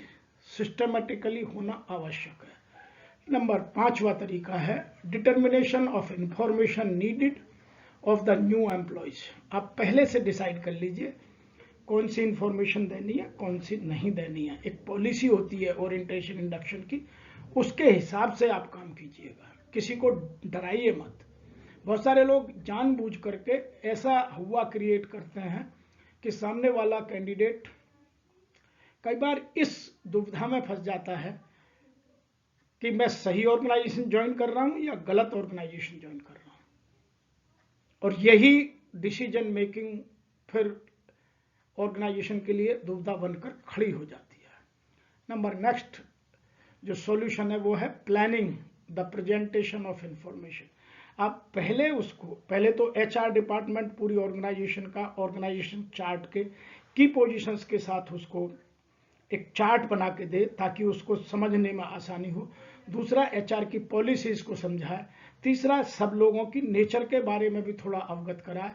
सिस्टमेटिकली होना आवश्यक है। नंबर 5वां तरीका है determination of information needed off the new employees. आप पहले से डिसाइड कर लीजिए कौन सी इंफॉर्मेशन देनी है, कौन सी नहीं देनी है। एक पॉलिसी होती है ओरिएंटेशन इंडक्शन की, उसके हिसाब से आप काम कीजिएगा, किसी को डराइए मत। बहुत सारे लोग जानबूझ करके ऐसा हुआ क्रिएट करते हैं कि सामने वाला कैंडिडेट कई बार इस दुविधा में फंस जाता है कि मैं सही ऑर्गेनाइजेशन ज्वाइन कर रहा हूं या गलत ऑर्गेनाइजेशन ज्वाइन कर रहा हूं, और यही डिसीजन मेकिंग फिर ऑर्गेनाइजेशन के लिए दुविधा बनकर खड़ी हो जाती है। नंबर नेक्स्ट जो सॉल्यूशन है वो है planning the presentation of information. आप पहले तो एचआर डिपार्टमेंट पूरी ऑर्गेनाइजेशन का ऑर्गेनाइजेशन चार्ट के की पोजीशंस के साथ उसको एक चार्ट बना के दे ताकि उसको समझने में आसानी हो। दूसरा एचआर की पॉलिसीज को समझाए। तीसरा सब लोगों की नेचर के बारे में भी थोड़ा अवगत कराए,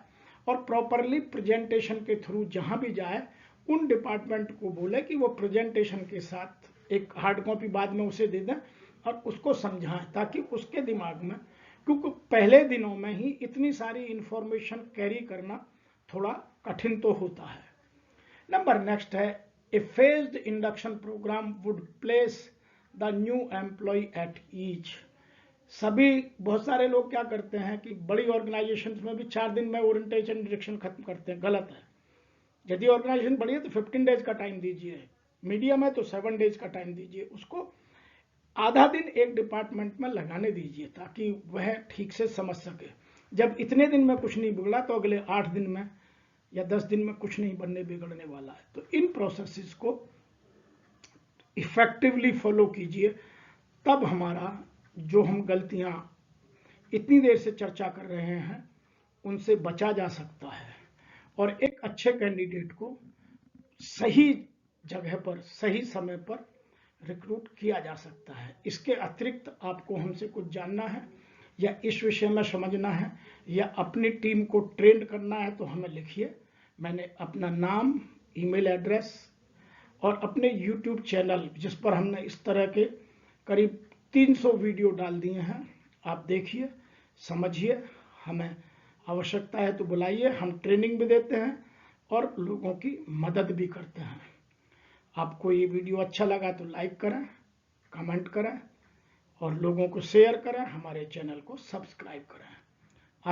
और प्रॉपरली प्रेजेंटेशन के थ्रू जहां भी जाए उन डिपार्टमेंट को बोले कि वो प्रेजेंटेशन के साथ एक हार्ड कॉपी बाद में उसे दे दें और उसको समझाएं, ताकि उसके दिमाग में, क्योंकि पहले दिनों में ही इतनी सारी इंफॉर्मेशन कैरी करना थोड़ा कठिन तो होता है। नंबर नेक्स्ट है a phased induction program would place the new employ at each. बहुत सारे लोग क्या करते हैं कि बड़ी ऑर्गेनाइजेशंस में भी 4 दिन में ओरिएंटेशन इंडक्शन खत्म करते हैं, गलत है। यदि ऑर्गेनाइजेशन बड़ी है तो 15 डेज का टाइम दीजिए, मीडियम है तो 7 डेज का टाइम दीजिए, उसको आधा दिन एक डिपार्टमेंट में लगाने दीजिए ताकि वह ठीक से समझ सके। जब इतने दिन में कुछ नहीं बिगड़ा तो अगले 8 दिन में या 10 दिन में कुछ नहीं बिगड़ने वाला है। तो इन प्रोसेसेस को इफेक्टिवली फॉलो कीजिए, तब हमारा जो हम गलतियां इतनी देर से चर्चा कर रहे हैं उनसे बचा जा सकता है, और एक अच्छे कैंडिडेट को सही जगह पर सही समय पर रिक्रूट किया जा सकता है। इसके अतिरिक्त आपको हमसे कुछ जानना है या इस विषय में समझना है या अपनी टीम को ट्रेन करना है तो हमें लिखिए। मैंने अपना नाम, ईमेल एड्रेस और अपने यूट्यूब चैनल, जिस पर हमने इस तरह के करीब 300 वीडियो डाल दिए हैं, आप देखिए, समझिए। हमें आवश्यकता है तो बुलाइए, हम ट्रेनिंग भी देते हैं और लोगों की मदद भी करते हैं। आपको ये वीडियो अच्छा लगा तो लाइक करें, कमेंट करें और लोगों को शेयर करें, हमारे चैनल को सब्सक्राइब करें।